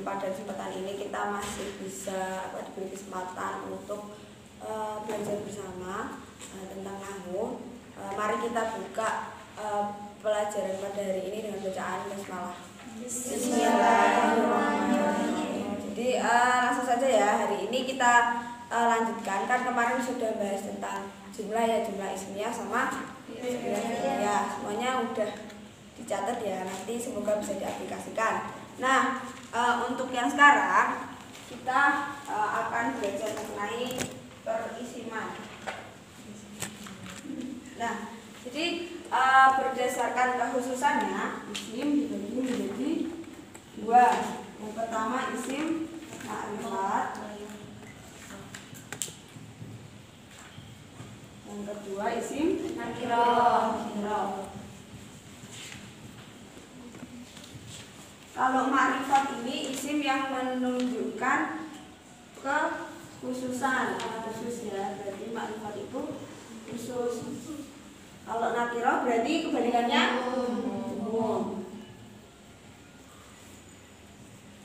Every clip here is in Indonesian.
pada kesempatan ini kita masih bisa diberi kesempatan untuk belajar bersama tentang nahwu. Mari kita buka pelajaran pada hari ini dengan bacaan basmalah. Bismillahirrahmanirrahim. Jadi langsung saja ya, hari ini kita lanjutkan, kan kemarin sudah bahas tentang jumlah ismiyah sama jumlah fi'liyah. Semuanya udah dicatat ya, nanti semoga bisa diaplikasikan. Nah, untuk yang sekarang kita akan belajar mengenai perisiman. Nah, jadi berdasarkan kekhususannya, isim dibagi menjadi dua. Yang pertama isim ma'rifat, yang kedua isim nakirah. Kalau ma'rifat ini isim yang menunjukkan kekhususan, khusus ya, berarti ma'rifat itu khusus. Kalau nakirah berarti kebalikannya umum.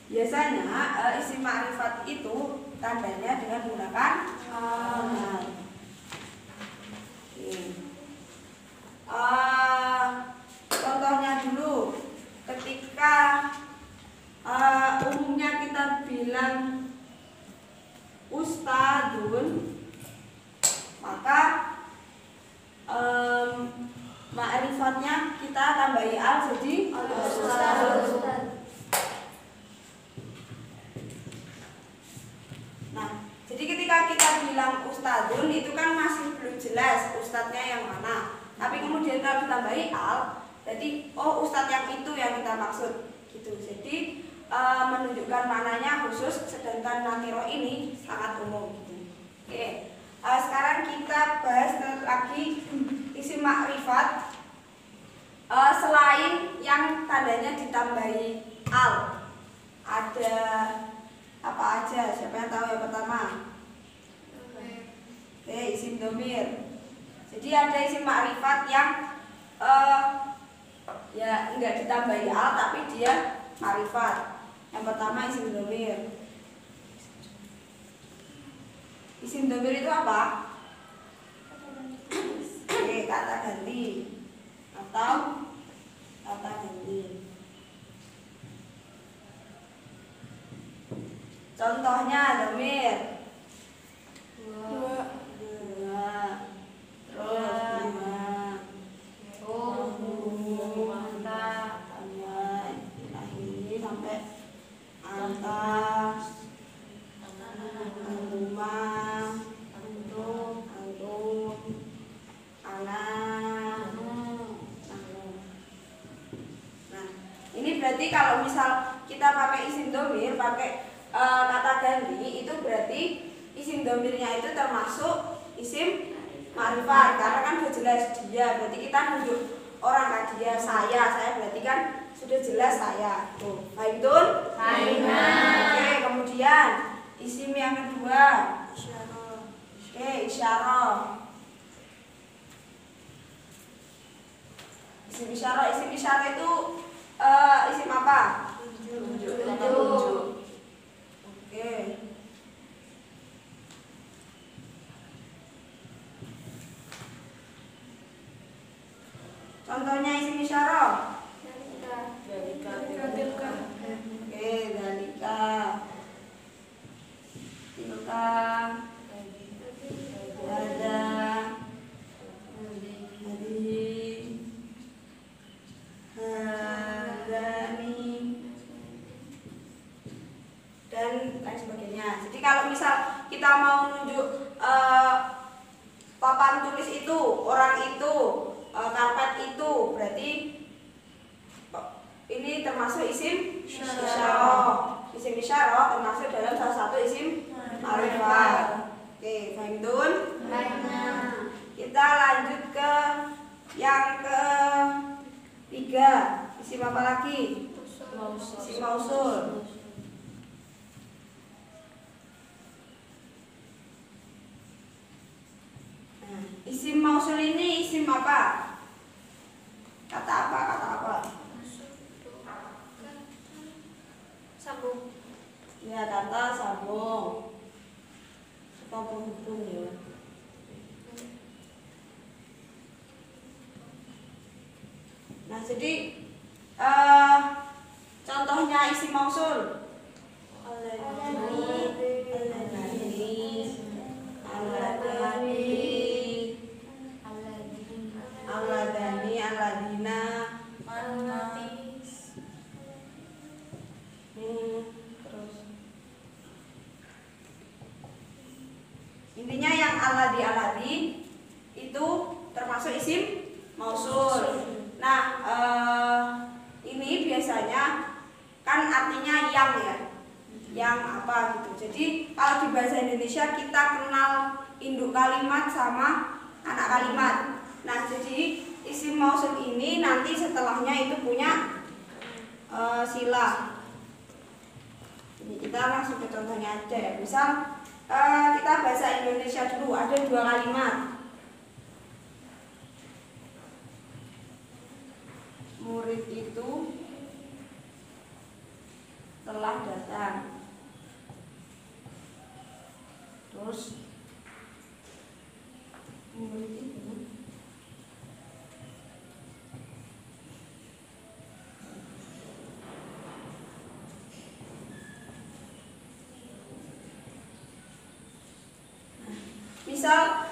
Biasanya isim ma'rifat itu tandanya dengan menggunakan al. Contohnya dulu, ketika umumnya kita bilang ustadun, maka ma'rifatnya kita tambahi al jadi ustadun. Nah, jadi ketika kita bilang ustadun itu kan masih belum jelas ustadznya yang mana. Tapi kemudian kalau ditambahi al, jadi oh ustadz yang itu yang kita maksud gitu. Jadi menunjukkan maknanya khusus, sedangkan nakiro ini sangat umum gitu. Oke. Sekarang kita bahas lagi isim makrifat selain yang tandanya ditambahi al. Ada apa aja? Siapa yang tahu yang pertama? Oke, isim domir. Jadi ada isim makrifat yang ya enggak ditambahi al tapi dia makrifat. Yang pertama isim domir. Isim domir itu apa? Oke, kata ganti atau kata ganti. Contohnya domir dua, terus lima, ini sampai antas, rumah, antum, anak. Nah, ini berarti kalau misal kita pakai isim domir, pakai kata ganti, itu berarti isim domirnya itu termasuk isim ma'rifat, karena kan sudah jelas dia, berarti kita nunjuk orang kan, dia saya berarti kan sudah jelas saya. Tuh, baik betul? Oke, kemudian isim yang kedua, isyarah. Isim isyarah itu isim apa? Tunjuk. Oke. Contohnya isim isyarah. Dalika. Oke, dalika. Tilka. Ada. Dan lain sebagainya. Jadi kalau misal kita mau nunjuk papan tulis itu, orang itu, karpet itu, berarti ini termasuk isim isyarah. Isim isyarah termasuk dalam salah satu isim ma'rifat. Oke, paham betul? Kita lanjut ke yang ketiga. Isim apa lagi? Isim mausul. Isim mausul ini isim apa? Kata apa? Sambung. Ya, kata sambung. Atau penghubung ya. Nah, jadi contohnya isim mausul. Alladani, alladina, terus intinya yang aladi itu termasuk isim mausul. Nah, ini biasanya kan artinya yang ya, yang apa gitu. Jadi kalau di bahasa Indonesia kita kenal induk kalimat sama anak kalimat. Nah, jadi isim mausul ini nanti setelahnya itu punya sila. Jadi kita langsung ke contohnya aja ya. Misal kita bahasa Indonesia dulu, ada 2 kalimat. Murid itu telah datang. Terus murid itu misal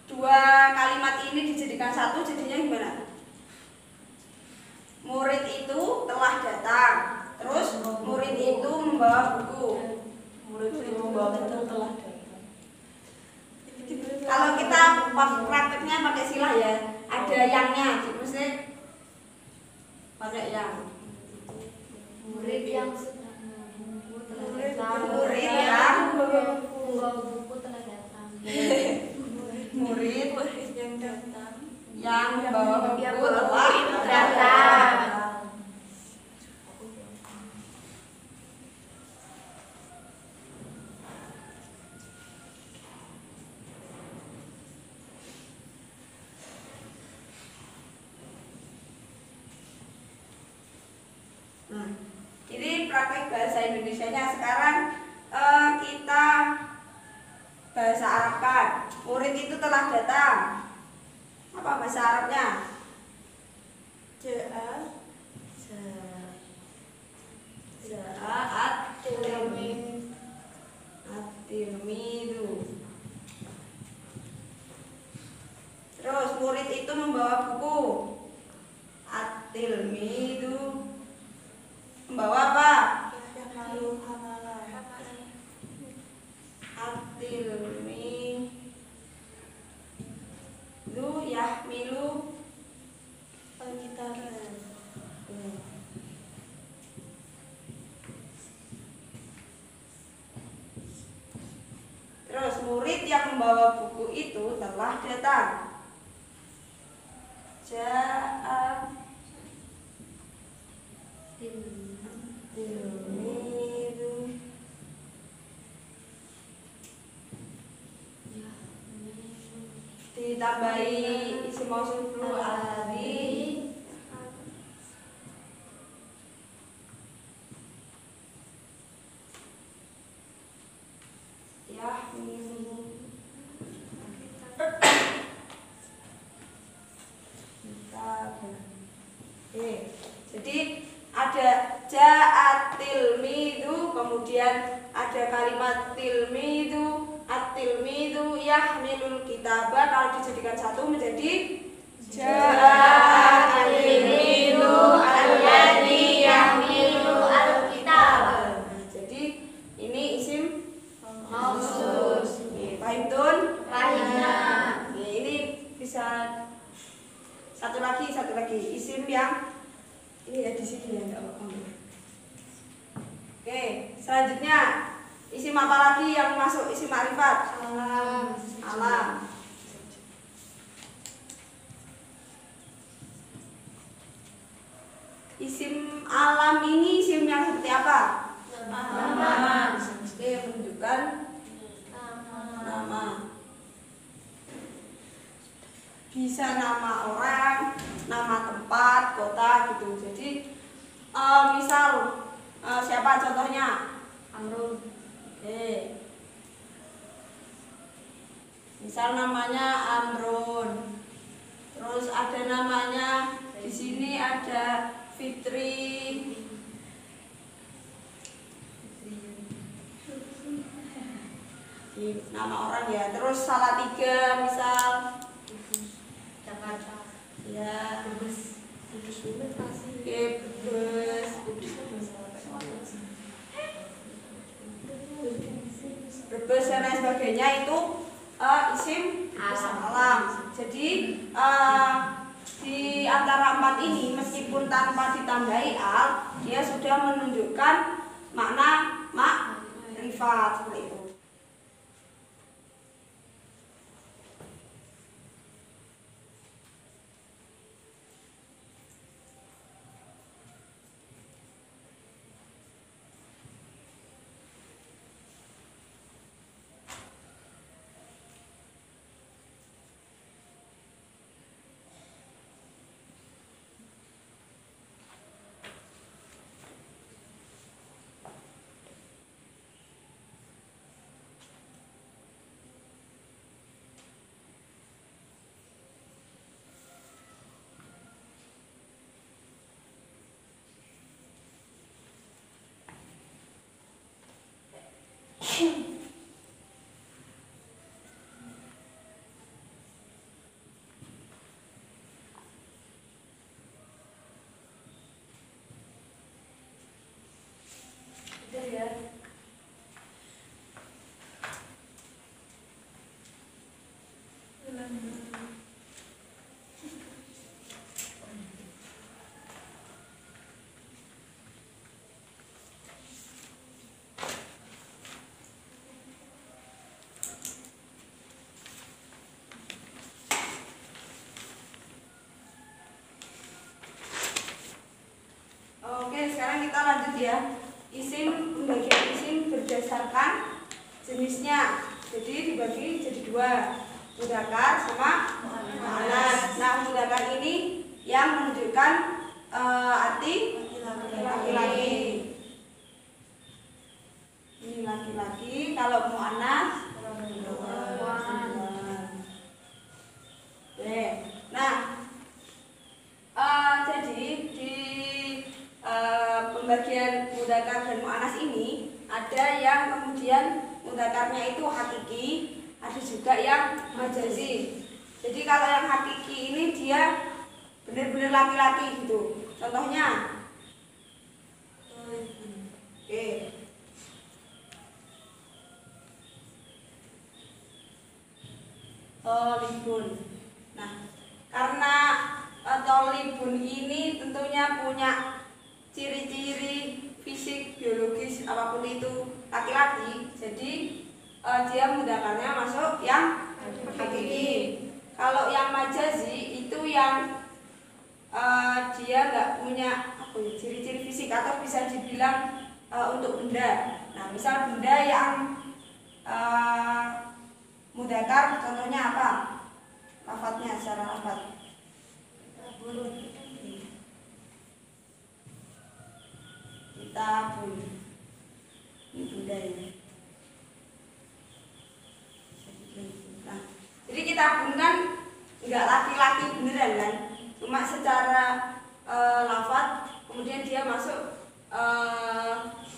2 kalimat ini dijadikan satu, jadinya gimana? Murid itu telah datang. Terus murid itu membawa buku. Murid itu membawa buku telah datang. Kalau kita prakteknya pakai sila ya, ada yangnya, maksudnya pakai yang. Murid yang sudah membawa buku telah datang. Murid yang membawa buku telah datang. Murid yang datang. Yang membawa buku telah datang. Nah, ini praktek bahasa Indonesianya. Sekarang kita bahasa Arabkan. Murid itu telah datang. Apa bahasa Arabnya? At-tilmidu. Terus murid itu membawa buku. At-tilmidu membawa apa? At-tilmidu yahmilu al-kitaban. Terus murid yang membawa buku itu telah datang. Ja'a tilmidu. Ditambahi isim mausul dulu alladzi. Jadi ada ja'at tilmidu, kemudian ada kalimat tilmidu, at-tilmidu yahmilul kitabah. Kalau dijadikan satu menjadi ja'at tilmidu alladzi yahmilu al-kitabah. Jadi ini isim mausul. Paham tun? Paham. Ini bisa satu lagi isim yang ini ya di sini ya, enggak apa-apa. Oke, selanjutnya isim apa lagi yang masuk isim ma'rifat? Alam. Isim alam ini isim yang seperti apa? Nama. Oke, menunjukkan nama. Bisa nama orang, nama tempat, kota gitu. Jadi Misal siapa contohnya? Amrun. Oke. Misal namanya Amrun. Terus ada namanya di sini ada Fitri. Nama orang ya. Terus Salatiga misal. Jakarta. Ya. Brebes. Oke, Brebes. Brebes dan lain sebagainya itu isim alam. Jadi di antara empat ini meskipun tanpa ditambahi al, dia sudah menunjukkan makna makrifat seperti itu. Oke, sekarang kita lanjut ya. Pembagian isim berdasarkan jenisnya. Jadi dibagi jadi dua, mudzakkar sama muannats. Nah, mudzakkar ini yang menunjukkan arti laki-laki. Ini laki-laki. Kalau muannats perempuan. Oke. Nah, jadi di pembagian mudzakkar dan muannats ini ada yang kemudian mudzakarnya itu hakiki, ada juga yang majazi. Jadi kalau yang hakiki ini dia benar-benar laki-laki gitu. Contohnya, oke, tolibun. Nah, karena tolibun ini tentunya punya ciri-ciri fisik, biologis, apapun itu laki-laki, jadi dia mudzakarnya masuk yang hakiki. Kalau yang majazi itu yang dia nggak punya ciri-ciri fisik atau bisa dibilang untuk benda. Nah, misal benda yang mudzakkar, contohnya apa? Lafadznya secara lafadz. Kitabun. Ini benda ini. Nah, jadi kitabun kan nggak laki-laki beneran kan? Cuma secara lafadz, kemudian dia masuk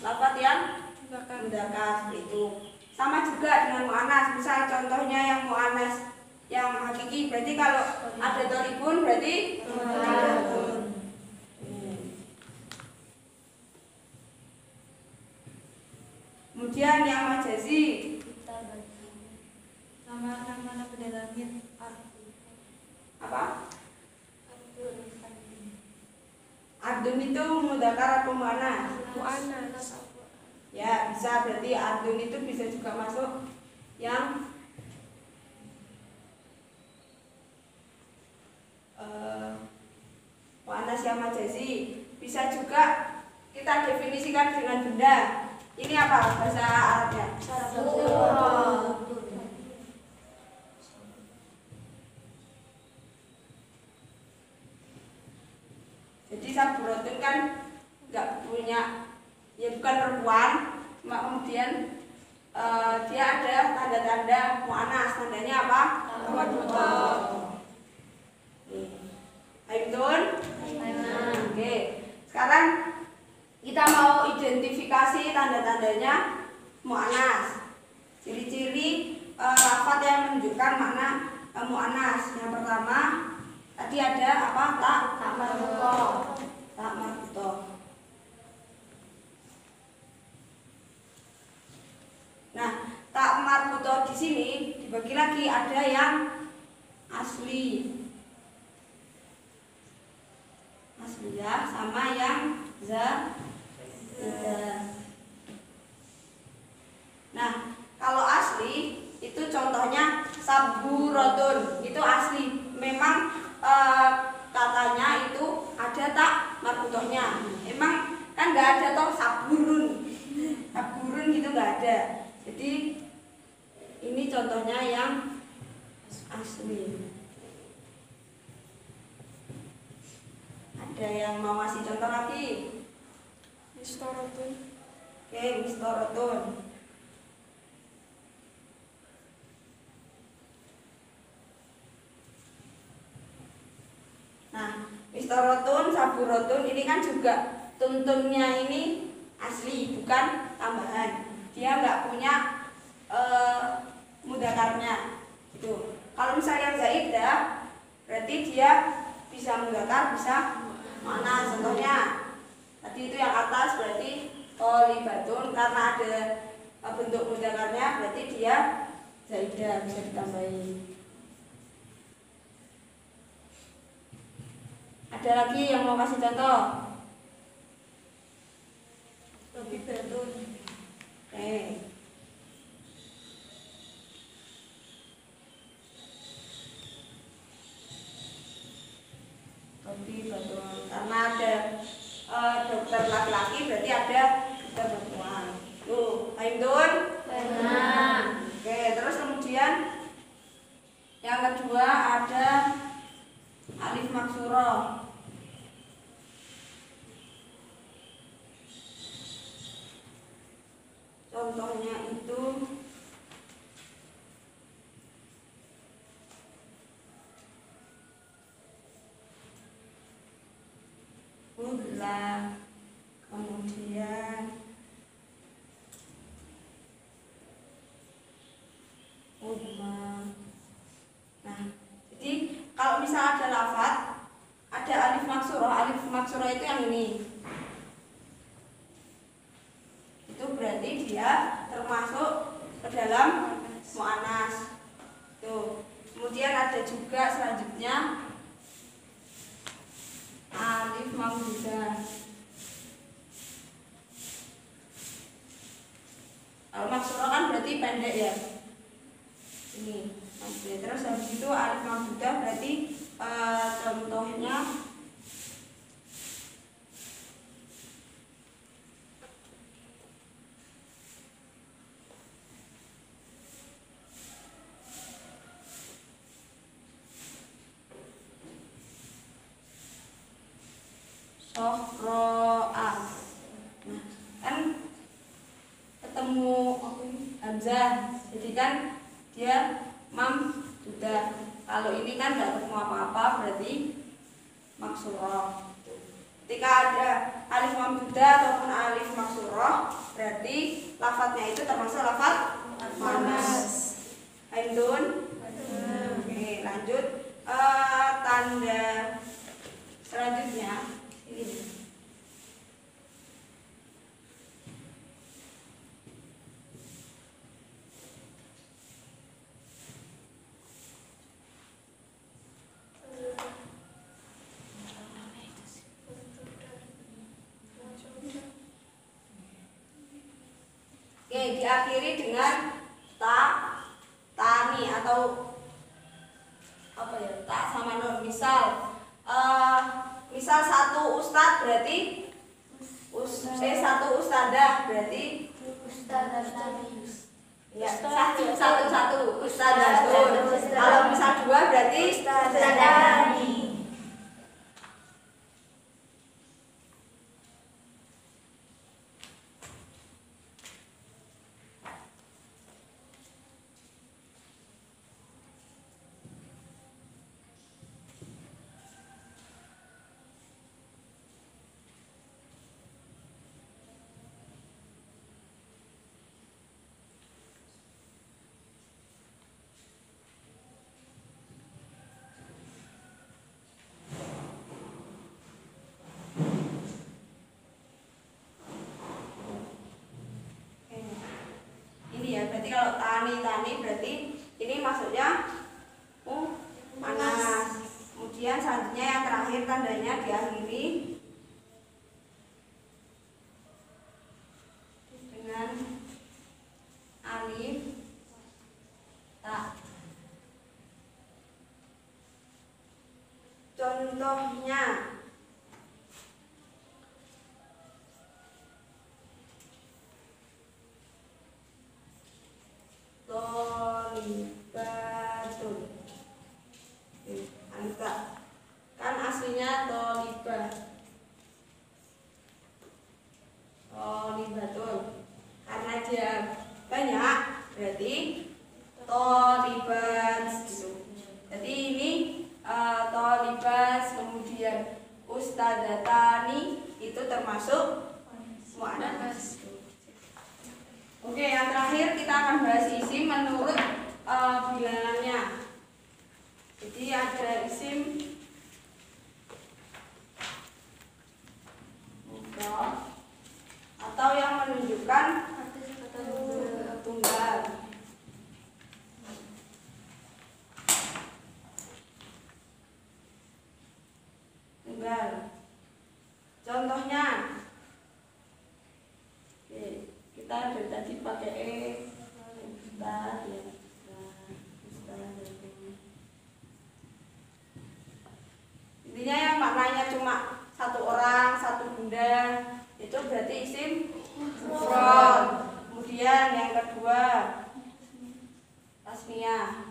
lafadz yang mudzakkar seperti itu. Sama juga dengan muannats. Misal contohnya yang muannats yang hakiki, berarti kalau ada tolibun berarti tolibun. Kemudian yang majazi, nama benda langit. apa? Ardun itu mudzakkar atau muannats? Muannats. Ya, bisa, berarti ardun itu bisa juga masuk yang muannats yang majazi. Bisa juga kita definisikan dengan benda. Ini apa bahasa Arabnya? Jadi saburotun kan nggak punya, ya bukan perempuan, kemudian dia ada tanda-tanda mu'anas. Tandanya apa? Marbuto. Aibdun. Oke. Sekarang kita mau identifikasi tanda-tandanya mu'anas. Ciri-ciri lafaz yang menunjukkan makna mu'anas. Yang pertama tadi ada apa? Tak marbuto. Tak marbuto. Nah, tak marbuto di sini dibagi lagi, ada yang asli. Asliyah sama yang zaidah. Nah, kalau asli itu contohnya saburatun, itu asli. Memang katanya itu ada tak marbutohnya. Emang kan nggak ada toh saburun, saburun gitu nggak ada. Jadi ini contohnya yang asli. Ada yang mau ngasih contoh lagi? Mistorotun. Oke, mistorotun. Nah, mistorotun, saburotun ini kan juga tuntunnya ini asli, bukan tambahan. Dia nggak punya mudzakarnya. Gitu. Kalau misalnya zaidah, berarti dia bisa mudzakkar, bisa mu'annas. Contohnya tadi itu yang atas berarti tholibatun, karena ada bentuk mudzakarnya berarti dia zaidah, bisa ditambahi. Ada lagi yang mau kasih contoh? Lebih batun. Lebih batun. Karena ada dokter laki-laki berarti ada dokter perempuan. Tuh, Aimdun? Benar. Oke, terus kemudian yang kedua ada alif maksurah. Contohnya itu udlah, kemudian udma. Nah, jadi kalau misal ada lafaz ada alif maksurah itu yang ini. Itu berarti dia termasuk ke dalam mu'annas. Tuh. Kemudian ada juga selanjutnya alif mamdudah. Kalau maksurah kan berarti pendek ya. Ini. Oke, terus habis itu alif mamdudah berarti contohnya sohro'ah. Nah, kan ketemu hamzah, jadi kan dia mamdudah. Kalau ini kan nggak ketemu apa-apa berarti maksurah. Ketika ada alif mamdudah ataupun alif maksurah berarti lafadznya itu termasuk lafadz mu'annas. Aindun. Oke, lanjut tanda selanjutnya ini. Oke, diakhiri dengan tani atau apa ya? Tak sama nun. Misal satu ustadz berarti satu ustadzah berarti ya, satu ustadzatun. Kalau misal dua berarti ustadzani. Berarti kalau tani berarti ini masuknya panas. Kemudian selanjutnya yang terakhir tandanya diakhiri dengan alif ta. Contohnya tolibatun. Anta kan aslinya tolibatun. Karena dia banyak berarti tolibat gitu. Jadi ini tolibas, kemudian ustadzatani itu termasuk muannas. Oke, yang terakhir kita akan bahas isim menurut bilangannya. Jadi ada isim mufrad atau yang menunjukkan tunggal. Contohnya, oke, kita dari tadi pakai ustad ya. Intinya yang maknanya cuma satu orang, satu benda, itu berarti isim mufrad. Kemudian yang kedua tasniyah.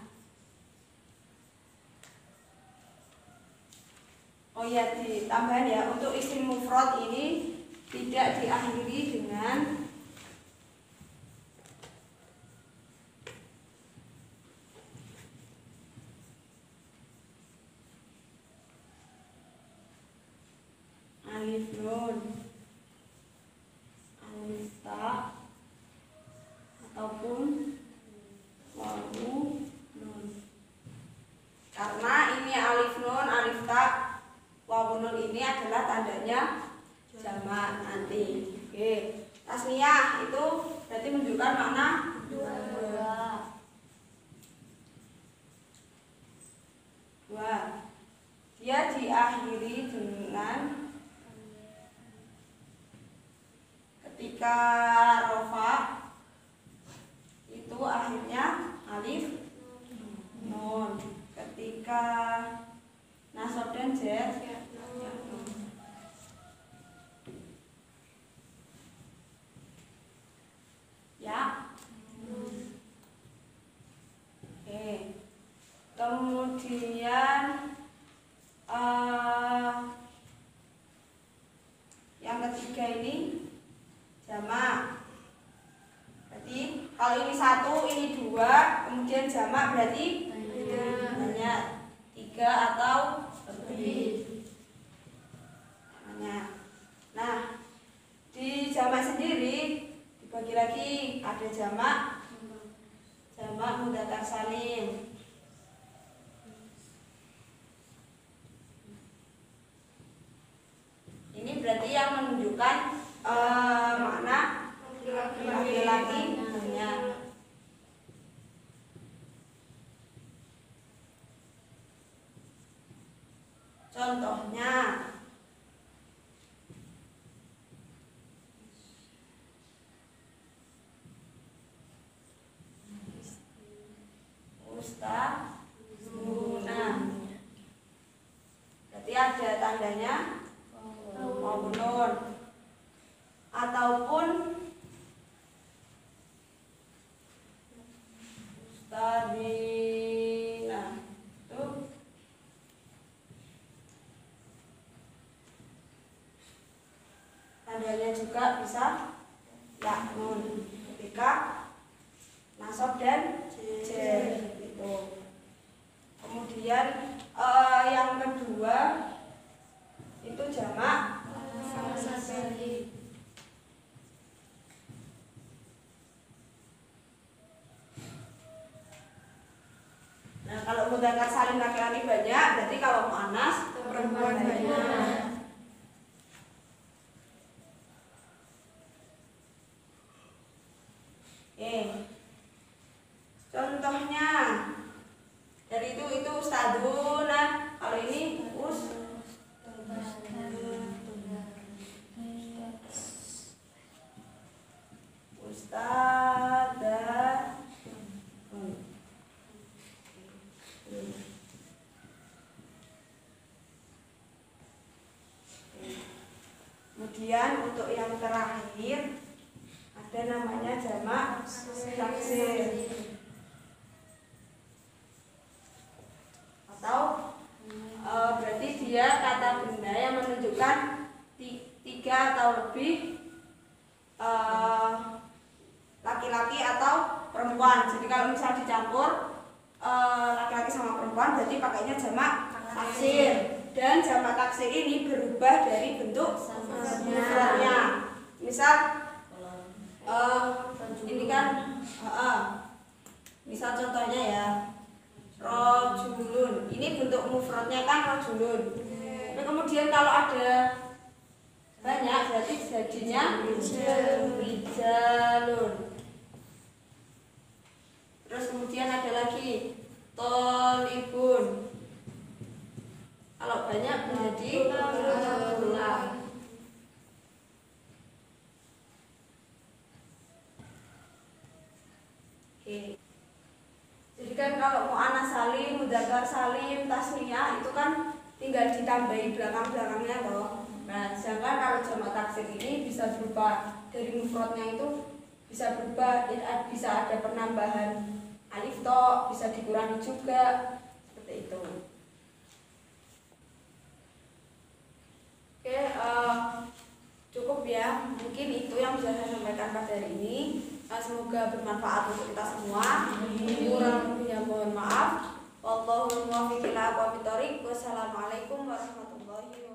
Oh ya, ditambahan ya, untuk isim mufrad ini tidak diakhiri dengan alif nun, alif ta, ataupun wawu nun. Karena ini alif nun, alif ta, wawu nun ini adalah tandanya jamak nanti. Oke, tasniyah itu berarti menunjukkan makna dua. Dia diakhiri dengan ketika rofa itu akhirnya alif nun, ketika nasab dan jar ya. Oke, kemudian yang ketiga ini jamak. Berarti kalau ini satu, ini dua, kemudian jamak berarti banyak, tiga atau lebih. Nah, di jamak sendiri dibagi lagi, ada jamak mudzakkar salim. Ini berarti yang menunjukkan makna laki-laki banyak. Contohnya ustadzuna, berarti ada tandanya wawu nun, ataupun ustadzina itu tandanya juga bisa ya nun ketika nasab dan jar itu. Kemudian yang kedua itu jamak salim. Nah, kalau mudzakkar salim laki-laki banyak, berarti kalau muannas perempuan banyak. Kemudian untuk yang terakhir ada namanya jamak taksir atau berarti dia kata benda yang menunjukkan tiga atau lebih laki-laki atau perempuan. Jadi kalau misal dicampur laki-laki sama perempuan berarti pakainya jamak taksir. Dan jamak taksir ini berubah dari bentuk mufradnya. Misal ini kan misal contohnya ya rojulun, ini bentuk mufradnya kan rojulun. Tapi kemudian kalau ada banyak berarti jadinya rijalun. Terus kemudian ada lagi tolibun, kalau banyak menjadi tulang. Oke. Jadi kan kalau mu'anats salim, mudzakkar salim, tasniyah itu kan tinggal ditambahi belakang-belakangnya loh. Nah, sedangkan kalau jamak taksir ini bisa berubah dari mufradnya itu bisa berubah, bisa ada penambahan alif to, bisa dikurangi juga seperti itu. Oke, cukup ya. Mungkin itu yang bisa saya sampaikan pada hari ini. Semoga bermanfaat untuk kita semua. Kurang lebihnya mohon maaf. Wallahul muwaffiq ila aqwamit thoriq. Wassalamualaikum warahmatullahi wabarakatuh.